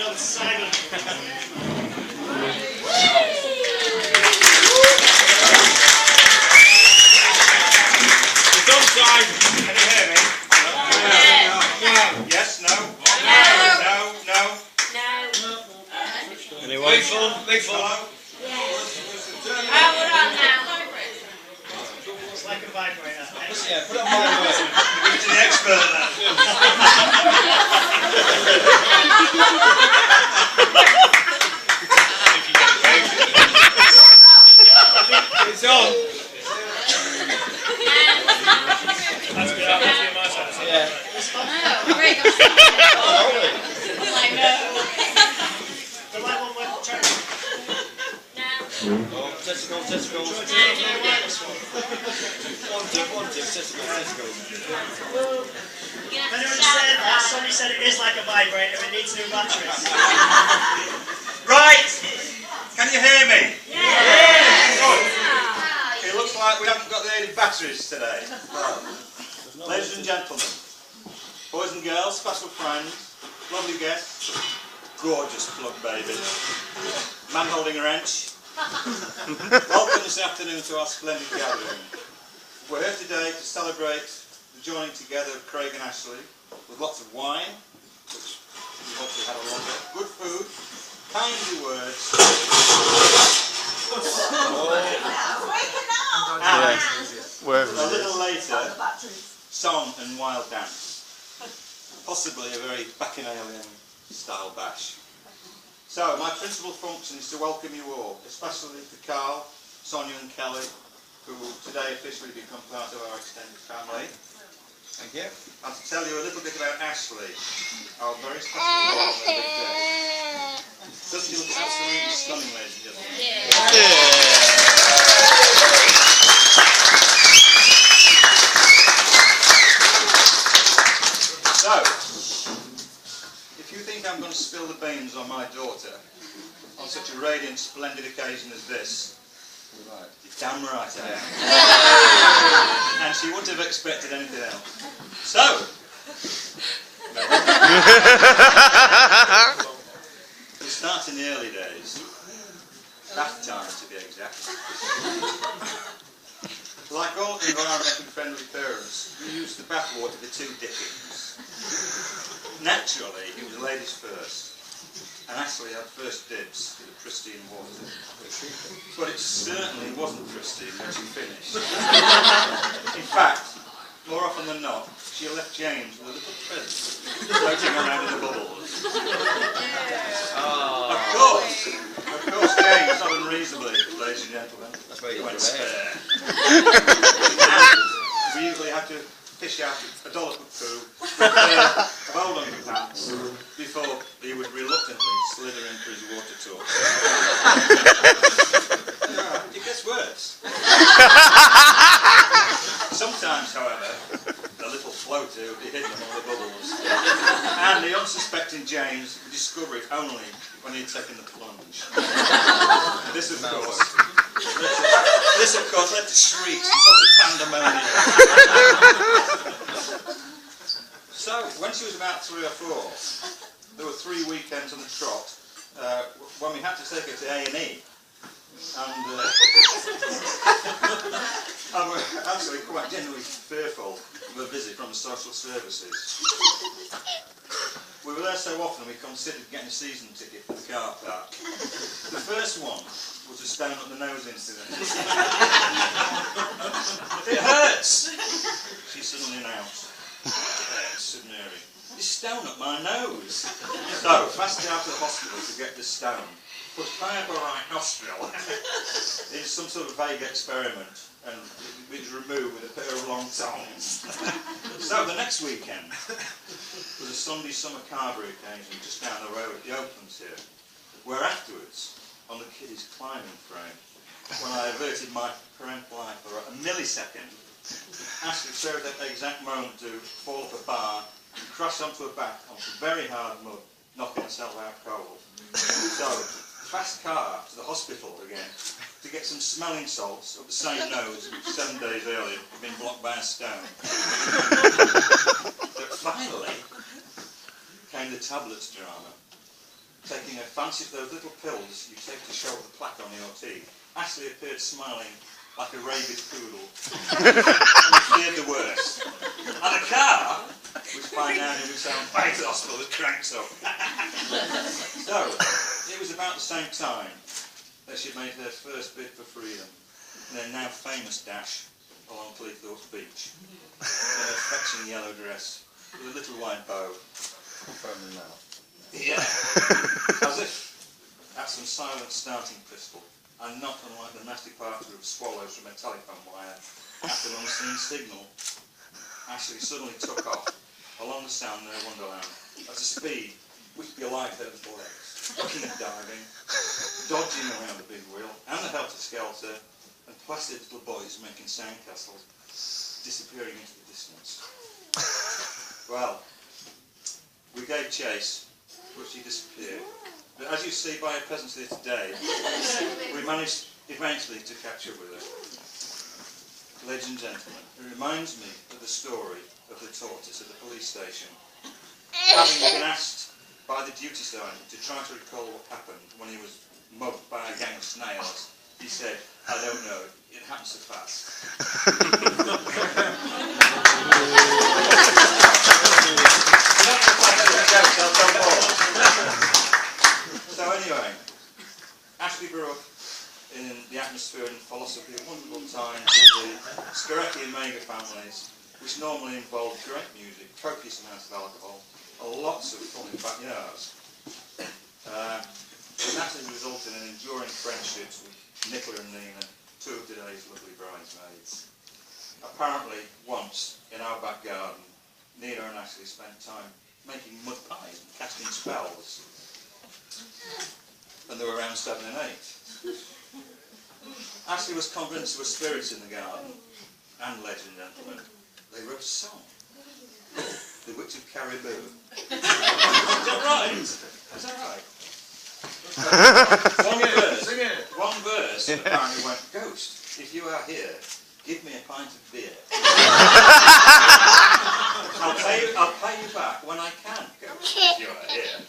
Well, Simon. Don't Simon. Can you hear me? No. Yes, no? No. Anyone? Big full. Yes. Hold on now. It's like a vibrator. Yeah, put it on my way. Give it to the expert then. It's on. That's good. That's good. My side. Yeah. Oh, great. I know. The light one went check. Oh, testicles. One, two, testicles. Anyone said that? Somebody said it is like a vibrator. It needs new batteries. Right. Can you hear me? Yeah. Good. It looks like we haven't got any batteries today. Ladies and gentlemen, boys and girls, special friends, lovely guests, gorgeous plug baby, man holding a wrench. Welcome this afternoon to our splendid gathering. We're here today to celebrate the joining together of Craig and Ashley with lots of wine, which we hopefully had a lot of, good food, kindly words, and a little later, song and wild dance. Possibly a very bacchanalian style bash. So, my principal function is to welcome you all, especially to Carl, Sonia and Kelly, who will today officially become part of our extended family. Thank you. And to tell you a little bit about Ashley, our very special girl on their big day. Does she look absolutely stunning, ladies and gentlemen? So, if you think I'm going to spill the beans on my daughter on such a radiant, splendid occasion as this, Right. you're damn right I am. And she wouldn't have expected anything else. So, we start in the early days, bath time to be exact. Like all environmentally friendly parents, we use the bathwater for two dippings. Naturally, it was ladies first, and Ashley had first dibs with the pristine water. But it certainly wasn't pristine when she finished. In fact, more often than not, she left James with a little present floating around in the bubbles. Of course, James, not unreasonably, ladies and gentlemen, That's where you went went spare. And we usually had to fish out a dollop of poo, of old underpants, before he would reluctantly slither into his water tub. It gets worse. Sometimes, however, the little floater would be hidden among the bubbles, and the unsuspecting James would discover it only when he had taken the plunge. This, of course, led to shrieks and utter pandemonium. So, when she was about 3 or 4, there were 3 weekends on the trot when we had to take her to A&E. And we were actually quite genuinely fearful of a visit from the social services. We were there so often we considered getting a season ticket for the car park. The first one was a stone up the nose incident. It hurts! She suddenly announced. Yes, said Mary. This stone up my nose. So, fast out to the hospital to get the stone. Put high up her right nostril. It was some sort of vague experiment, and it was removed with a pair of long tongs. So the next weekend was a Sunday summer carvery occasion just down the road at the Oaklands here, where afterwards, on the kiddies climbing frame, when I averted my parental eye for a millisecond, Ashley served at the exact moment to fall off a bar and crash onto her back onto very hard mud, knocking herself out cold. So, fast car to the hospital again to get some smelling salts up the same nose which 7 days earlier had been blocked by a stone. But finally came the tablets drama. taking a fancy of those little pills you take to show the plaque on your teeth, Ashley appeared smiling like a rabid poodle. And feared the worst. And a car, which by now knew its own way to the hospital, was cranked up. So, it was about the same time that she made her first bid for freedom in her now famous dash along Cleethorpes Beach, in her fetching yellow dress with a little white bow. Confirming now. Yeah, as if at some silent starting pistol, and not unlike the nasty parter of swallows from a telephone wire after an unseen signal, Ashley suddenly took off along the sound near Wonderland at a speed which belied her little legs, ducking and diving, dodging around the big wheel and the helter-skelter, and placid little boys making sandcastles, disappearing into the distance. Well, we gave chase, but she disappeared. But as you see by her presence here today, we managed eventually to catch up with her. Ladies and gentlemen, it reminds me of the story of the tortoise at the police station. Having been asked by the duty sergeant to try to recall what happened when he was mugged by a gang of snails, he said, "I don't know, it happened so fast." So anyway, Ashley grew up in the atmosphere and philosophy of wonderful times with the Skorecki and Mega families, which normally involved great music, copious amounts of alcohol, and lots of fun in backyards. And that has resulted in enduring friendships with Nicola and Nina, two of today's lovely bridesmaids. Apparently, once, in our back garden, Nina and Ashley spent time making mud pies and casting spells. And they were around 7 and 8. Ashley was convinced there were spirits in the garden. And, ladies and gentlemen, they wrote a song. The Witch of Caribou. Is that right? Is that right? One verse apparently went, "Ghost, if you are here, give me a pint of beer. I'll pay you back when I can, Ghost, if you are here."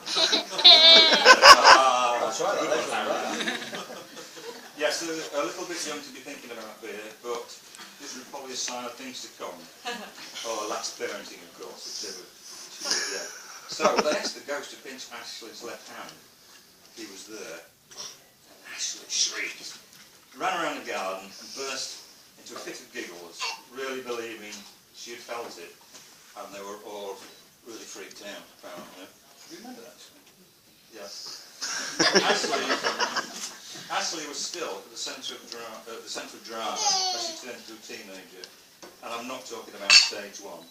That's right, Yes, they're a little bit young to be thinking about beer, but this is probably a sign of things to come. Or lax parenting, of course, whichever. Yeah. So they asked the ghost to pinch Ashley's left hand. He was there. And Ashley shrieked, ran around the garden and burst into a fit of giggles, really believing she had felt it. And they were all really freaked out, apparently. Do you remember that? Yes. Ashley was still at the centre of drama as she turned into a teenager. And I'm not talking about stage 1.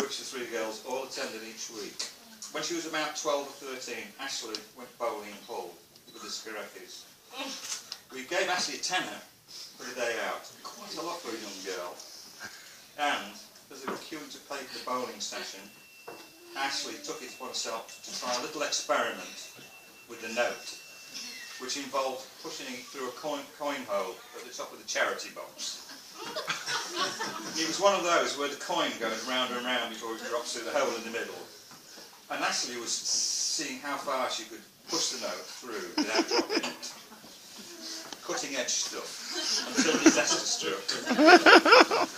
Which the 3 girls all attended each week. When she was about 12 or 13, Ashley went bowling in Hull with the Skoreckis. We gave Ashley a tenner for a day out, quite a lot for a young girl. And, as they were queuing to pay for the bowling session, Ashley took it upon herself to try a little experiment with the note, which involved pushing it through a coin hole at the top of the charity box. It was one of those where the coin goes round and round before it drops through the hole in the middle. And Ashley was seeing how far she could push the note through without dropping it. Cutting edge stuff, until a disaster struck.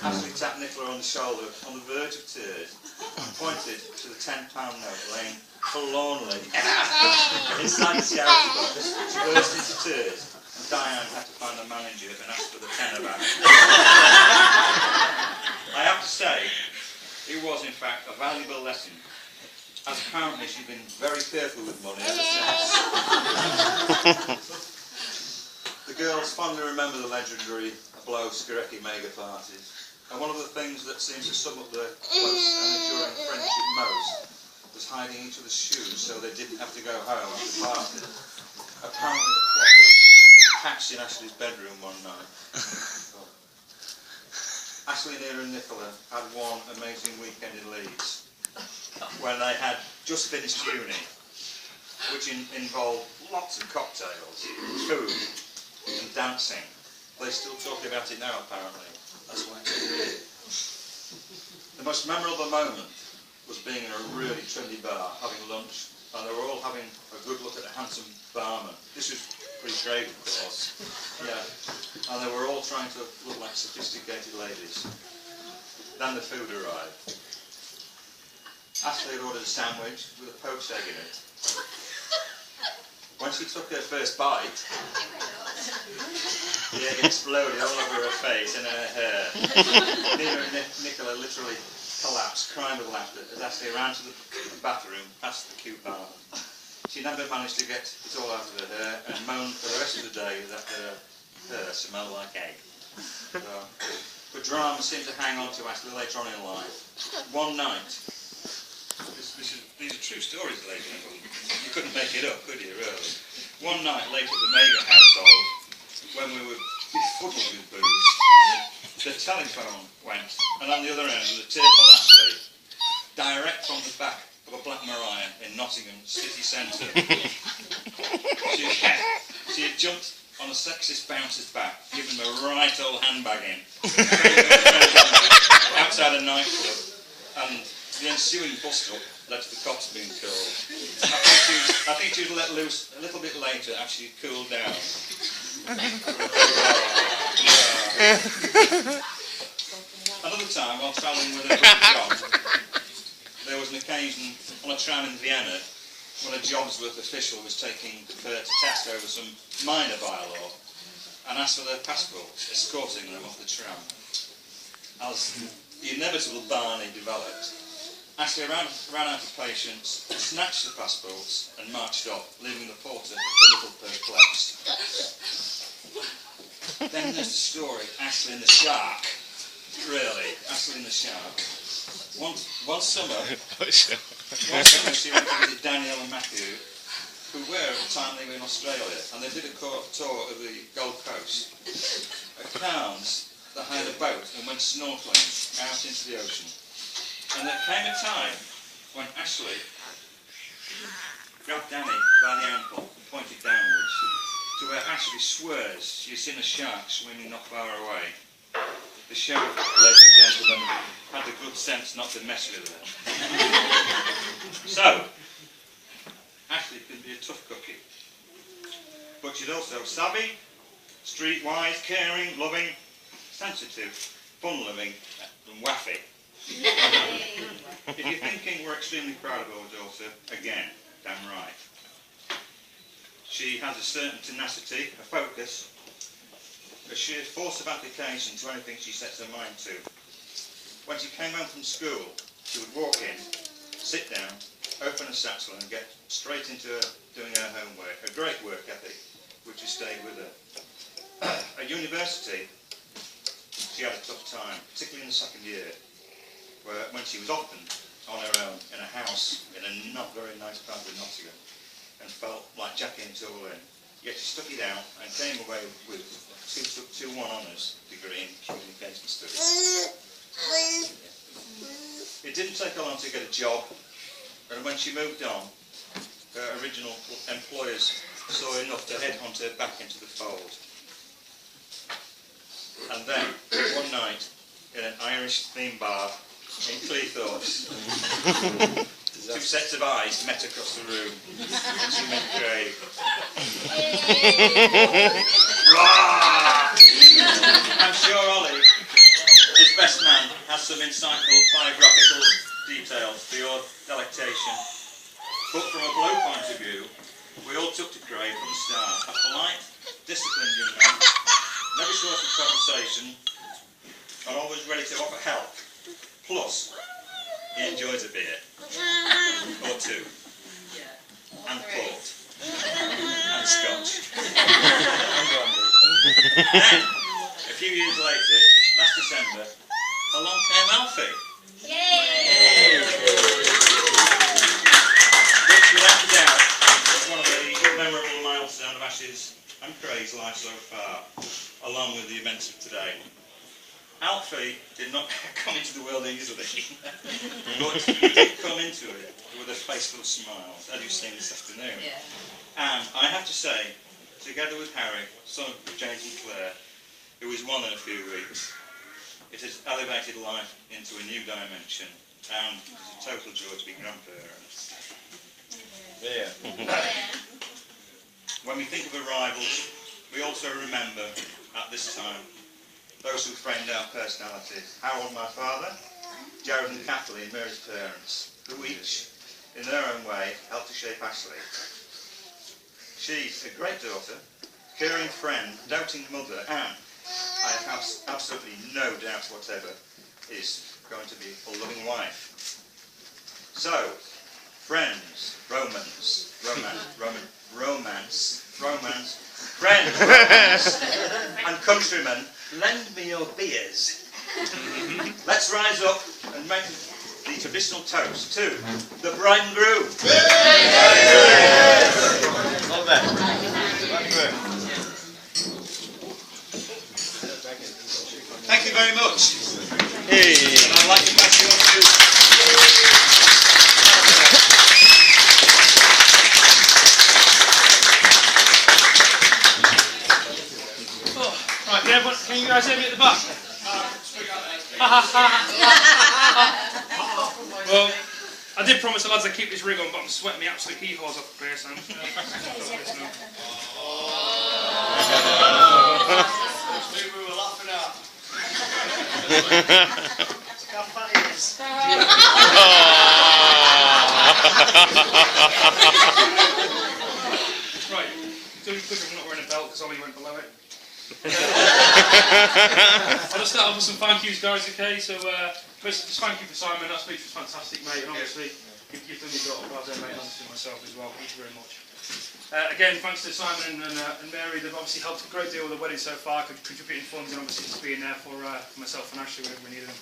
Ashley tapped Nicola on the shoulder on the verge of tears and pointed to the £10 note laying forlornly inside the charity box. She burst into tears and Diane had to find the manager and ask for the tenner back. I have to say, it was in fact a valuable lesson, as apparently she'd been very careful with money ever since. The girls fondly remember the legendary Blow Skorecki mega parties, and one of the things that seems to sum up their close and enduring friendship most was hiding each other's shoes so they didn't have to go home after the party. Apparently the plot was hatched in Ashley's bedroom one night. Ashley, Nina and Nicola had one amazing weekend in Leeds when they had just finished uni, which involved lots of cocktails, food and dancing. They still talk about it now, apparently. That's why it's so good. The most memorable moment was being in a really trendy bar having lunch, and they were all having a good look at the handsome barman. This was pre-trade, of course. Yeah. And they were all trying to look like sophisticated ladies. Then the food arrived. Ashley had ordered a sandwich with a poached egg in it. When she took her first bite, the egg exploded all over her face and her hair. Nina and Nicola literally collapsed, crying with laughter, as Ashley ran to the bathroom past the cute barman. She never managed to get it all out of her hair and moaned for the rest of the day that her hair smelled like egg. But drama seemed to hang on to Ashley later on in life. One night, these are true stories, ladies and gentlemen. You couldn't make it up, could you, really? One night late at the Mega household, when we were befuddled with booze, the telephone went, and on the other end was a tearful Ashley, direct from the back of a Black Mariah in Nottingham city centre. She had jumped on a sexist bouncer's back, given him a right old handbagging outside a nightclub, and the ensuing bust-up led to the cops being called. I think she was let loose a little bit later after she cooled down. Another time, while travelling with a job, there was an occasion on a tram in Vienna when a Jobsworth official was taking her to test over some minor bylaw and asked for their passports, escorting them off the tram. As the inevitable Barney developed, Ashley ran out of patience, snatched the passports and marched off, leaving the porter a little perplexed. Then there's the story, Ashley and the Shark. Really, Ashley and the Shark. One summer she went to visit Danielle and Matthew, who were at the time they were in Australia, and they did a tour of the Gold Coast. At Cairns, they hired a boat and went snorkelling out into the ocean. And there came a time when Ashley grabbed Danny by the ankle and pointed downwards, to where Ashley swears she's seen a shark swimming not far away. The sheriff, ladies and gentlemen, had the good sense not to mess with her. So, Ashley can be a tough cookie. But she's also savvy, streetwise, caring, loving, sensitive, fun-loving, and waffy. If you're thinking we're extremely proud of our daughter, again, damn right. She has a certain tenacity, a focus, a sheer force of application to anything she sets her mind to. When she came home from school, she would walk in, sit down, open a satchel and get straight into doing her homework, a great work ethic which has stayed with her. At university, she had a tough time, particularly in the second year, when she was often on her own in a house in a not very nice part of Nottingham and felt like Jackie and Toolin. Yet she stuck it out and came away with 2-1 honours degree in communication studies. It didn't take her long to get a job, and when she moved on, her original employers saw enough to headhunt her back into the fold. And then, one night, in an Irish theme bar in Cleethorpes, two sets of eyes met across the room, and she met Craig. I'm sure Ollie, his best man, has some insightful biographical details for your delectation. But from a blow point of view, we all took to Craig from the start. A polite, disciplined young man, never short of conversation, and always ready to offer help. Plus, he enjoys a beer. Or two. And port. And scotch. Then, a few years later, last December, along came Alfie. Yay! Which, without a doubt, is one of the memorable milestones of Ash's and Craig's life so far, along with the events of today. Alfie did not come into the world easily, but he did come into it with a face full of smiles, as you've seen this afternoon. Yeah. And I have to say, together with Harry, son of James and Claire, who was one in a few weeks, it has elevated life into a new dimension. and it's a total joy to be grandparents. Yeah. When we think of arrivals, we also remember at this time those who framed our personalities. Harold, my father, Gerald and Kathleen, Mary's parents, who each, in their own way, helped to shape Ashley. She's a great daughter, caring friend, doting mother, and I have absolutely no doubt whatever is going to be a loving wife. So, friends, friends, and countrymen, lend me your beers. Let's rise up and make the traditional toast to the bride and groom. Love that. Thank you very much. Hey. And I'd like to pass you on to... Right, can you guys hear me at the back? Well, I did promise the lads I'd keep this rig on, but I'm sweating the absolute hee-haws off the place. We were laughing at. Look how fat he is. Right, doing good I'm not wearing a belt because Ollie went below it. I'll just start off with some thank yous, guys, okay? So, first, just thank you for Simon. That speech was fantastic, mate, and obviously, you've done your job. Well done, mate, honestly, myself as well. Thank you very much. Again, thanks to Simon and Mary. They've obviously helped a great deal with the wedding so far, contributing funds and obviously just being there for myself and Ashley whenever we needed them.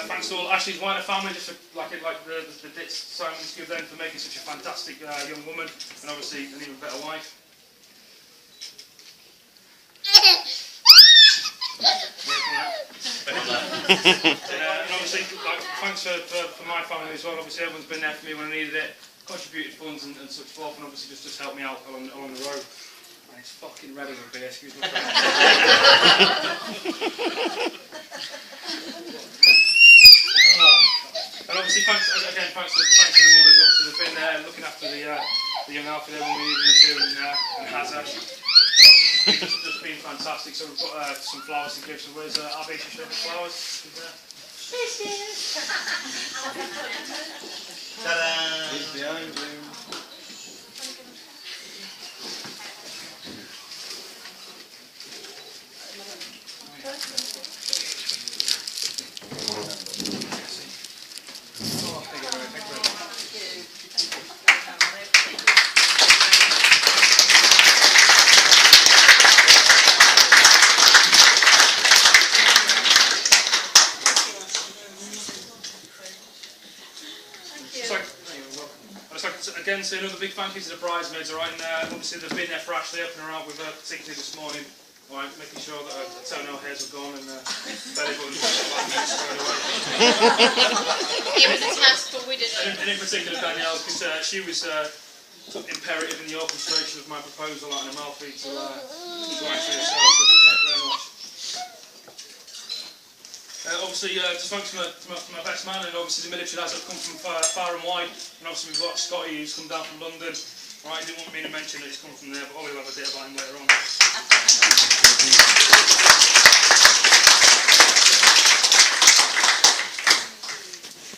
Thanks to all Ashley's wider family, just like the bits Simon's given them for making such a fantastic young woman and obviously an even better wife. And obviously, thanks for my family as well. Obviously, everyone's been there for me when I needed it, contributed funds and such forth, and obviously just helped me out along the road. And it's fucking red over here, excuse me. And obviously, thanks to the mothers. Obviously, they've been there looking after the young Alfie there when we needed them to, and Hazard. It's just been fantastic. So we've got some flowers to give. So where's Abby? She showed the flowers. Ta-da! He's behind you. Again, say another big thank you to the bridesmaids, alright, and obviously they've been there for Ashley, helping her out with her, particularly this morning, alright, making sure that her toenail hairs were gone and belly buttons straight away. It was a task, but we did it. And in particular Danielle, because she was imperative in the orchestration of my proposal on Amalfi to actually herself, so thank you very much. Obviously, just thanks to my best man, and obviously the military lads have come from far and wide, and obviously we've got Scotty who's come down from London. Right, didn't want me to mention that he's come from there, but Ollie will have a bit about him later on.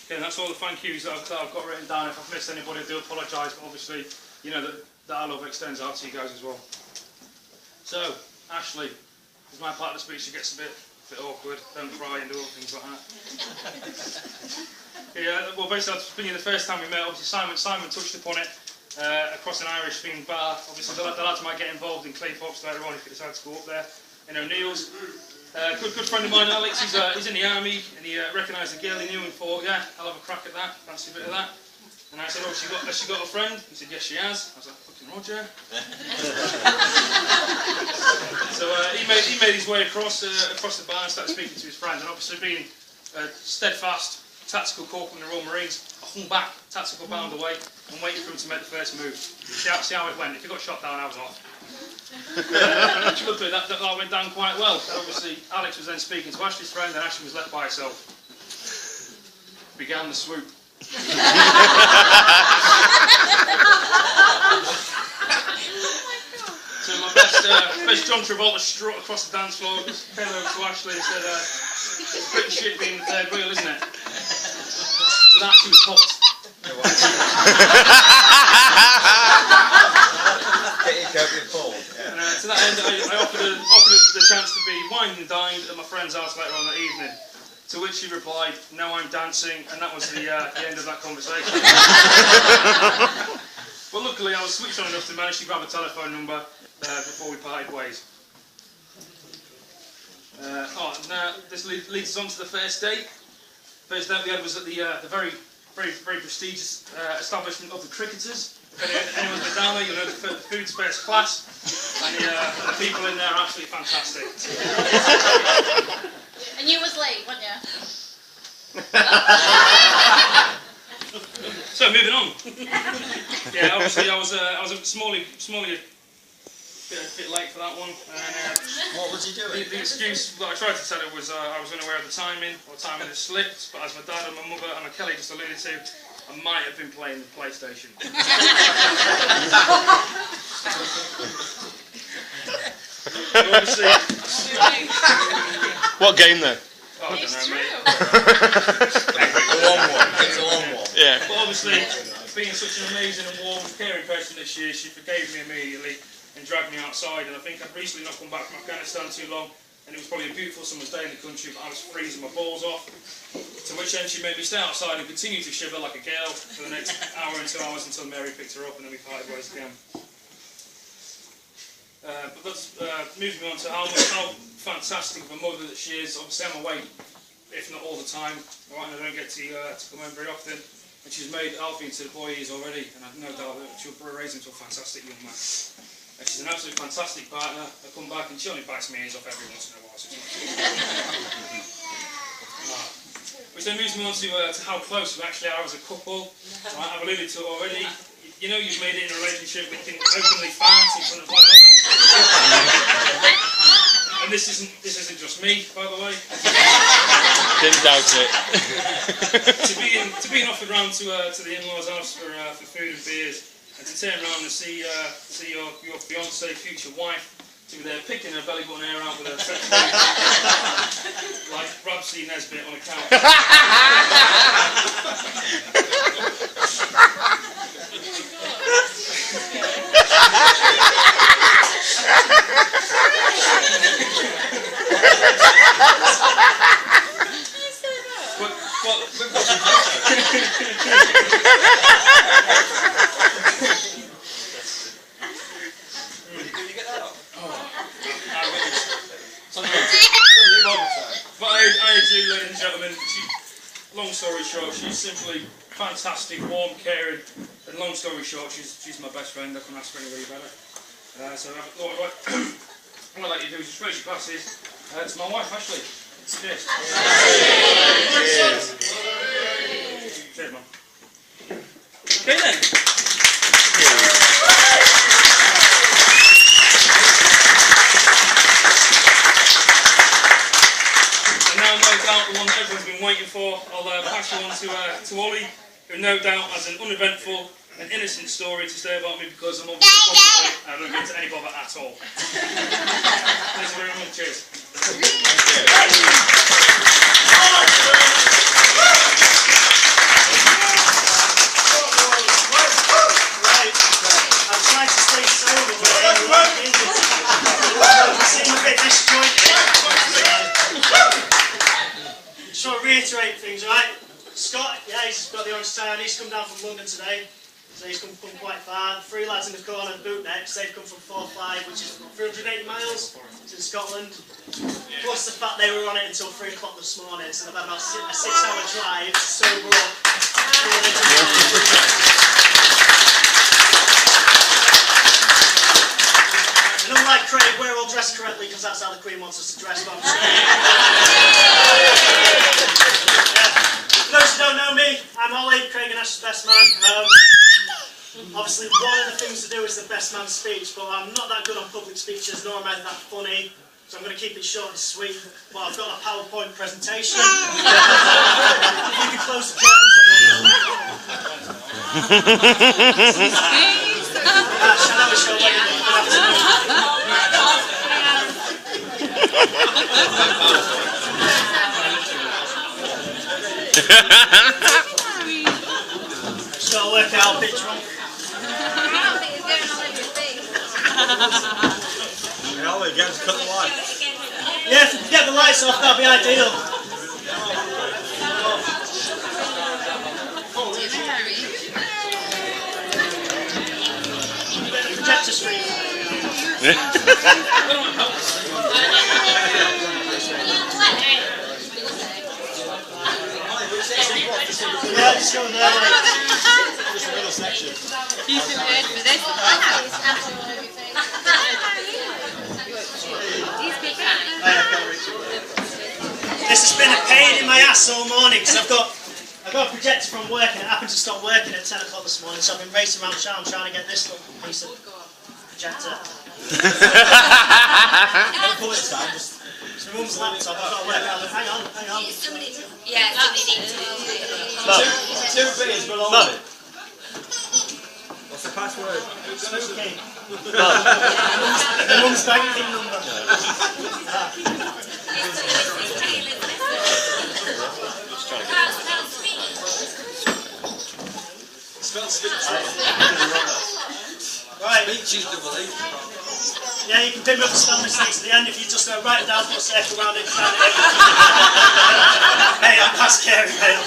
Okay, that's all the thank yous that I've got written down. If I've missed anybody, I do apologise, but obviously, you know that our love extends out to you guys as well. So, Ashley, as my part of the speech, it gets a bit awkward, don't cry and do all things like that. Yeah, well basically that's been the first time we met. Obviously Simon touched upon it across an Irish themed bar. Obviously the lads might get involved in clay pops later on if you decide to go up there in O'Neill's. Good friend of mine, Alex, he's in the army and he recognised a girl he knew and thought, yeah, I'll have a crack at that, fancy a bit of that. And I said, oh, has she got a friend? He said, yes, she has. I was like, fucking Roger. So he made his way across the bar and started speaking to his friend. And obviously being steadfast, tactical corporal in the Royal Marines, I hung back, tactical bound away, and waited for him to make the first move. See how it went. If he got shot down, I was off. Luckily, that went down quite well. And obviously, Alex was then speaking to Ashley's friend, and Ashley was left by herself. began the swoop. So my best John Travolta strut across the dance floor, came over to Ashley and said, it's pretty shit being the third wheel, isn't it? So that she was hooked. To that end, I offered her the chance to be wined and dined at my friend's house later on that evening. To which she replied, "No, I'm dancing," and that was the end of that conversation. But luckily, I was switched on enough to manage to grab a telephone number before we parted ways. Now this leads us on to the first date. First date we had was at the very prestigious establishment of the Cricketers. If anyone's been down there, you'll know the food's first class, and the people in there are absolutely fantastic. And you was late, weren't you? So moving on. Yeah, obviously I was a smally bit late for that one. What was he doing? The excuse that I tried to tell her was I was unaware of the timing, or timing had slipped. But as my dad and my mother and my Kelly just alluded to, I might have been playing the PlayStation. Obviously, What game then? oh, I don't It's know, true. mate. It's a long one. Yeah. But obviously, being such an amazing and warm, caring person that she is, she forgave me immediately and dragged me outside. And I think I'd recently not come back from Afghanistan too long, and it was probably a beautiful summer's day in the country, but I was freezing my balls off. To which end she made me stay outside and continue to shiver like a girl for the next hour and 2 hours until Mary picked her up, and then we parted ways again. But that's moves me on to how fantastic of a mother that she is. Obviously I'm away, if not all the time, right, and I don't get to come home very often. And she's made Alfie into the boy he is already, and I've no doubt that she'll raise him to a fantastic young man. And she's an absolute fantastic partner. I come back and she only bites my ears off every once in a while. So which then moves me on to how close we actually are as a couple. Right, I've alluded to it already. You know you've made it in a relationship when you can openly fart in front of one another. And this isn't just me, by the way. Didn't doubt it. to being offered round to the in-laws' house for food and beers, and to turn around and see your fiance, future wife, to be there picking her belly button hair out with her sex like Rabsy Nesbitt on a couch. But I do, ladies and gentlemen, long story short, she's simply fantastic, warm, caring, and long story short, she's my best friend. I couldn't ask for anybody better. So what I'd like you to do is just raise your glasses to my wife, Ashley. Cheers. Cheers, man. Okay then. Now, no doubt, the one that everyone's been waiting for, I'll pass you on to Ollie, who no doubt has an uneventful and innocent story to say about me because I'm obviously I don't get to any bother at all. Thanks very much. Cheers. I'm trying to stay sober, but it seems a bit disjointed. Just want to reiterate things, right? Scott, yeah, he's got the orange tie on. He's come down from London today, so he's come quite far. The three lads in the corner, Bootnecks, they've come from 4-5, which is 380 miles. It's in Scotland. Plus the fact they were on it until 3 o'clock this morning, so they've had about a 6-hour drive to sober up. And unlike Craig, we're all dressed correctly because that's how the Queen wants us to dress. For those who don't know me, I'm Ollie, Craig and Ash's best man. Obviously, one of the things to do is the best man speech, but I'm not that good on public speeches, nor am I that funny. So I'm going to keep it short and sweet, but I've got a PowerPoint presentation. If you could close the curtains on shall I show what you're good afternoon. Just got to work out a bit drunk. All we get is cut the light. Yeah, if we can get the lights off, that'd be ideal. Get the projector screen. Yeah, just go there. Just a little section. He's prepared for this. This has been a pain in my ass all morning because I've got a projector from work and it happened to stop working at 10 o'clock this morning, so I've been racing around town trying to get this little piece of projector. It's my mum's laptop, I've got to work out. Hang on. Yeah, somebody needs to. Two beers below it. What's the password? Spooky. My mum's banking number. Right. Yeah, you can pick me up the spell mistakes at the end if you just write it down, put a circle around it, and it. Hey, I'm past caring, mate.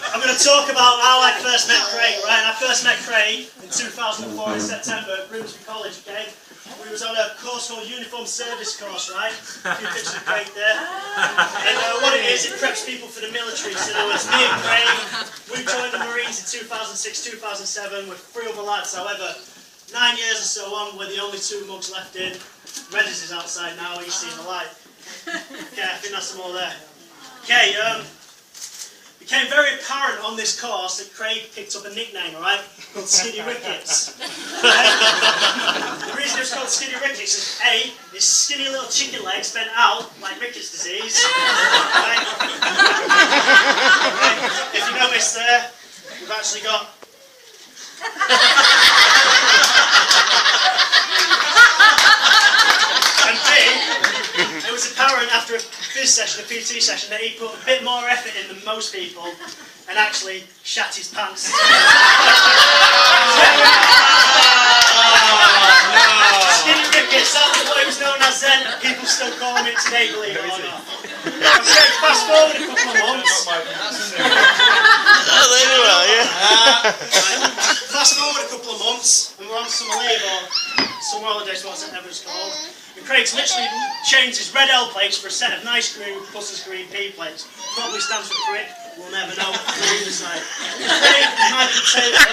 I'm going to talk about how I first met Craig, right? I first met Craig in 2004 in September at Grimsby College, okay? We was on a course called Uniform Service Course, right? A few pictures of Craig there. And what it is, it preps people for the military. So there was me and Craig. We joined the Marines in 2006, 2007 with 3 other lads. However, 9 years or so on, we're the only 2 mugs left in. Reddis is outside now, he's seen the light. Okay, I think that's them all there. Okay, became very apparent on this course that Craig picked up a nickname, alright, called Skinny Rickets. The reason it was called Skinny Rickets is A, his skinny little chicken legs bent out like Rickets disease. Right? If you notice there, we've actually got and B, it was apparent after a phys session, a PT session, that he put a bit more effort in than most people and actually shat his pants. Skinny Rickets, that was what he was known as then. People still call him it today, believe it or not. Okay, fast forward a couple of months. Fast forward a couple of months, and we're on summer leave or summer holidays, whatever it's called. And Craig's literally changed his red L plates for a set of nice green Buster's green P plates. Probably stands for prick, we'll never know. Craig Michael Taylor,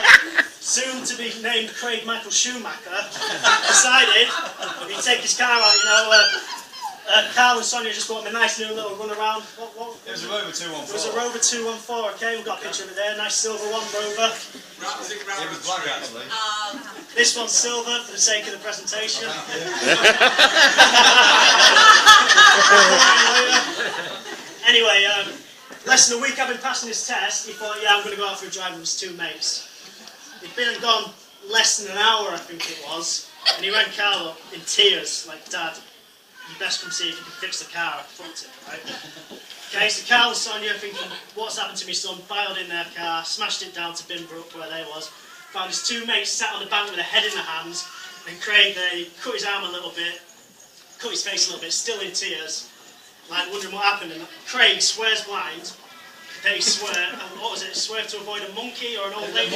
soon to be named Craig Michael Schumacher, decided if he'd take his car out, you know, Carl and Sonia just bought him a nice new little run around. What? It was a Rover 214. It was a Rover 214, okay, we've got a picture of it there, nice silver one Rover. It was black actually. This one's silver for the sake of the presentation. Anyway, less than a week I've been passing his test, he thought, yeah, I'm going to go out for a drive with his 2 mates. He'd been and gone less than an hour, I think it was, and he rang Carl up in tears, like, Dad, you best come see if you can fix the car, I fucked it, right? Okay, so Carl and Sonia thinking, what's happened to my son, filed in their car, smashed it down to Binbrook where they was, found his 2 mates sat on the bank with their head in their hands, and Craig there, he cut his arm a little bit, cut his face a little bit, still in tears, like wondering what happened, and Craig swears blind, they swear, and what was it, swear to avoid a monkey or an old lady?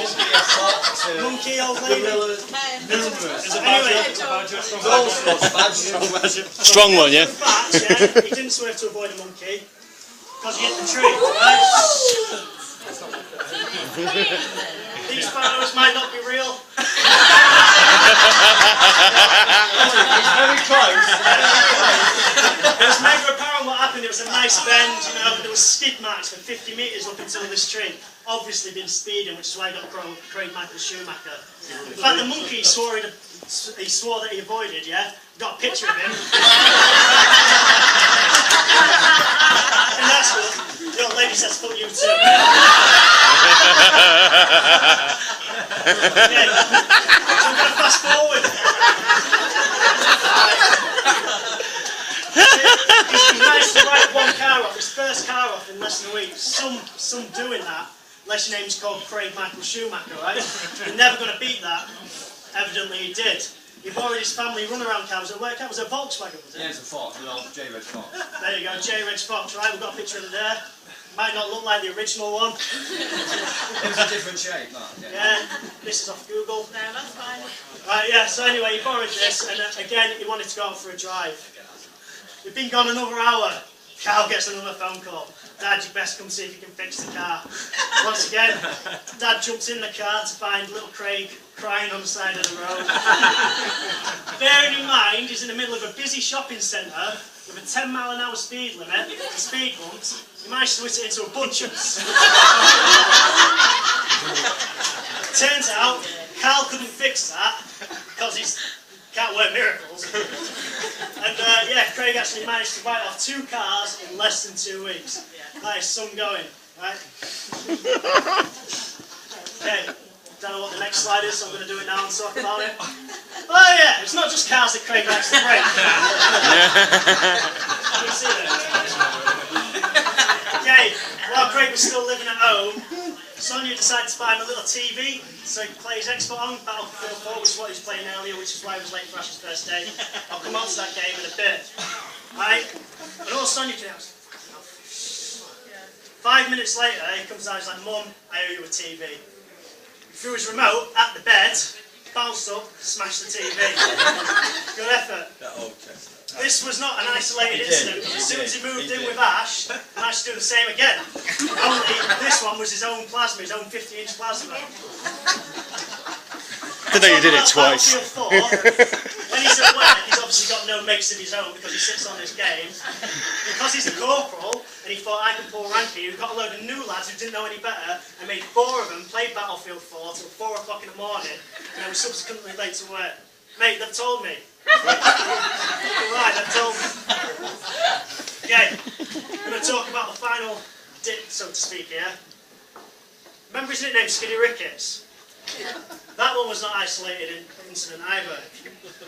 Monkey, old lady? Strong one, yeah? In fact, yeah, he didn't swear to avoid a monkey, because he hit the tree, right? These photos might not be real. It's very close. was mega apparent what happened. It was a nice bend, you know, but there was skid marks for 50 metres up until this tree. Obviously been speeding, which is why I got Craig Michael Schumacher. In fact, the monkey swore that he avoided, yeah? Got a picture of him. And that's good. The old lady says, fuck you too. Okay. So I'm going to fast forward. He managed to write one car off, his first car off in less than a week. Some doing that, unless your name's called Craig Michael Schumacher, right? You're never going to beat that. Evidently he did. He borrowed his family runaround car. Was it a Volkswagen, was it? Yeah, it's a Fox, an old J-Reg Fox. There you go, J-Reg Fox, right? We've got a picture of it there. Might not look like the original one. It was a different shape, Mark. Yeah, this is off Google. No, that's fine. Right, yeah, so anyway, he borrowed this, and again, he wanted to go out for a drive. We've been gone another hour. Carl gets another phone call. Dad, you best come see if you can fix the car. Once again, Dad jumps in the car to find little Craig crying on the side of the road. Bearing in mind, he's in the middle of a busy shopping centre with a 10-mile-an-hour speed limit, the speed bumps. He managed to hit it into a bunches. Turns out, Carl couldn't fix that because he can't work miracles. And yeah, Craig actually managed to bite off 2 cars in less than 2 weeks. That is some going, right? Okay, don't know what the next slide is, so I'm going to do it now and talk about it. Oh yeah, it's not just cars that Craig likes to break. You can see that. Okay, while Craig was still living at home, Sonia decided to buy him a little TV so he could play his Xbox on Battlefield 4, which is what he was playing earlier, which is why he was late for Ash's first day. I'll come on to that game in a bit. Right? And all Sonia can do is 5 minutes later, he comes out, he's like, Mum, I owe you a TV. He threw his remote at the bed, bounced up, smashed the TV. Good effort. That old chestnut. This was not an isolated incident. As soon as he moved in with Ash, he managed to do the same again. Only this one was his own plasma, his own 50-inch plasma. I don't know you did it twice. When he's at work, he's obviously got no mates of his own because he sits on this game. Because he's a corporal, and he thought I could pull ranky, he got a load of new lads who didn't know any better, and made 4 of them play Battlefield 4 till 4 o'clock in the morning, and they were subsequently late to work. Mate, they've told me. Right, they've told me. Okay, I'm going to talk about the final dip, so to speak, here. Remember his nickname, Skiddy Ricketts? That one was not isolated incident either.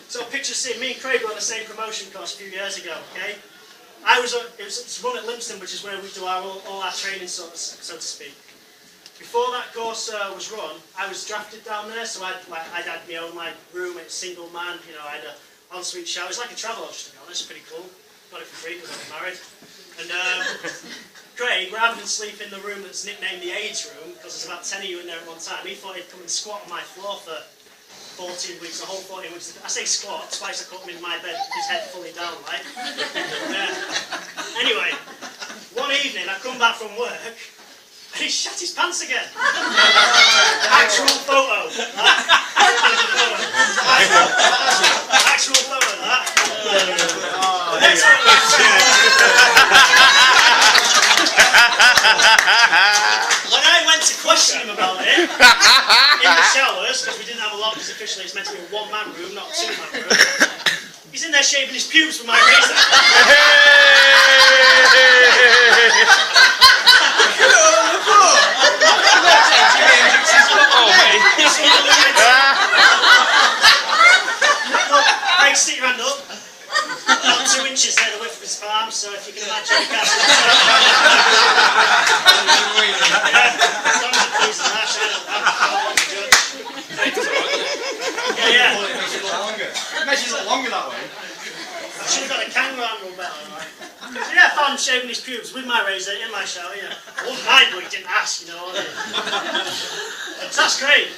So picture scene, me and Craig were on the same promotion course a few years ago, okay? It was run at Lympston, which is where we do all our training, so to speak. Before that course was run, I was drafted down there, so I'd had my own room, it's single man, you know, I had an ensuite shower. It was like a travel lodge, to be honest, pretty cool. Got it for free because I was married. And Craig, rather than sleep in the room that's nicknamed the AIDS room, because there's about 10 of you in there at one time, he thought he'd come and squat on my floor for 14 weeks, the whole 14 weeks. I say squat, twice I caught him in my bed, his head fully down, right? Anyway, one evening I come back from work, and he shat his pants again. Actual photo. Actual photo, that. When I went to question him about it, in the showers, because we didn't have a lot, because officially it's meant to be a 1-man room, not a 2-man room, he's in there shaving his pubes with my razor. Craig, stick your hand up. About 2 inches there, the width of his palm, so if you can imagine the gas. Yeah. It makes it look longer that way. I should have got a kangaroo angle better, right? So yeah, I found him shaving his pubes with my razor in my shower, you know. I wouldn't mind, but he didn't ask, you know. So that's great.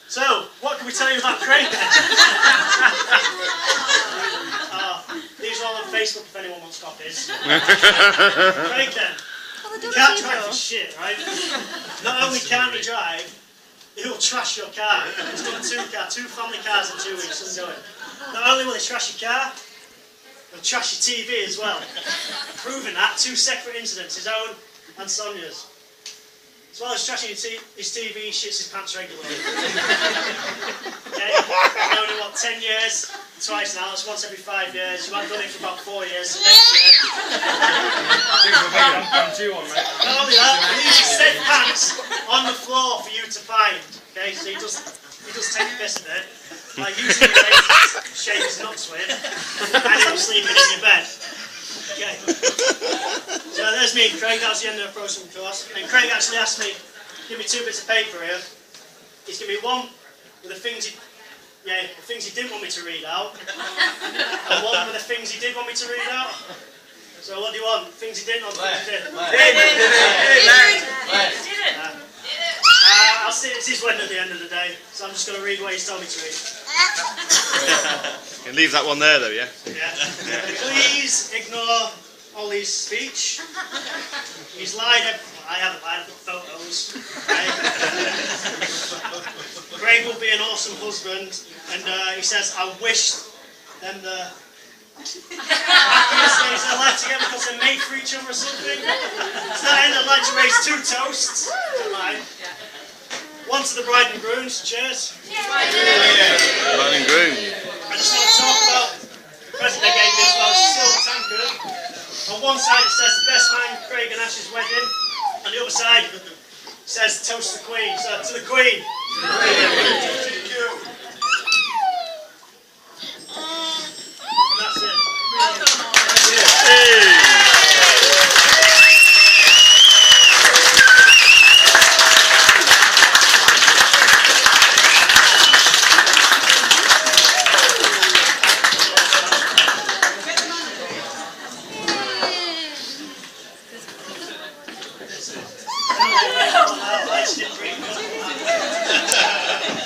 So, what can we tell you about Craig then? These are all on Facebook if anyone wants copies. Craig then. He can't drive for shit, right? Not only can't he drive, he'll trash your car. He's done 2 family cars in 2 weeks, isn't doing. Not only will he trash your car, He'll trash your TV as well. Proving that, 2 separate incidents, his own and Sonia's. As well as trashing his TV, he shits his pants regularly. Okay? I've known him, 10 years? Twice now, that's once every 5 years. You haven't done it for about 4 years, so next year. I'm due on, mate. Not only that, he leaves his said pants on the floor for you to find. Okay, so he does take a piss of it. Like using your legs to shave his nuts with, and him sleeping in your bed. Okay. So there's me and Craig, that was the end of the Pro Swim course. And Craig actually asked me, give me 2 bits of paper here. He's given me one with the things he didn't want me to read out, and one with the things he did want me to read out. So what do you want? Things he didn't or things he did? I'll see it's his win at the end of the day, so I'm just going to read what he's told me to read. You can leave that one there though, yeah? Yeah. Please ignore Ollie's speech. He's lied. I haven't lied. I've got photos. Okay. Craig will be an awesome husband, and he says, I wish them the happiest days of their life together because they're made for each other or something. To that end, I'd like to raise 2 toasts. Don't mind. One to the bride and grooms. Cheers. Bride and groom. I just want to talk about the present they gave me as well as a silver tankard. On one side it says the best man, Craig and Ash's wedding. On the other side it says toast the Queen. So to the Queen.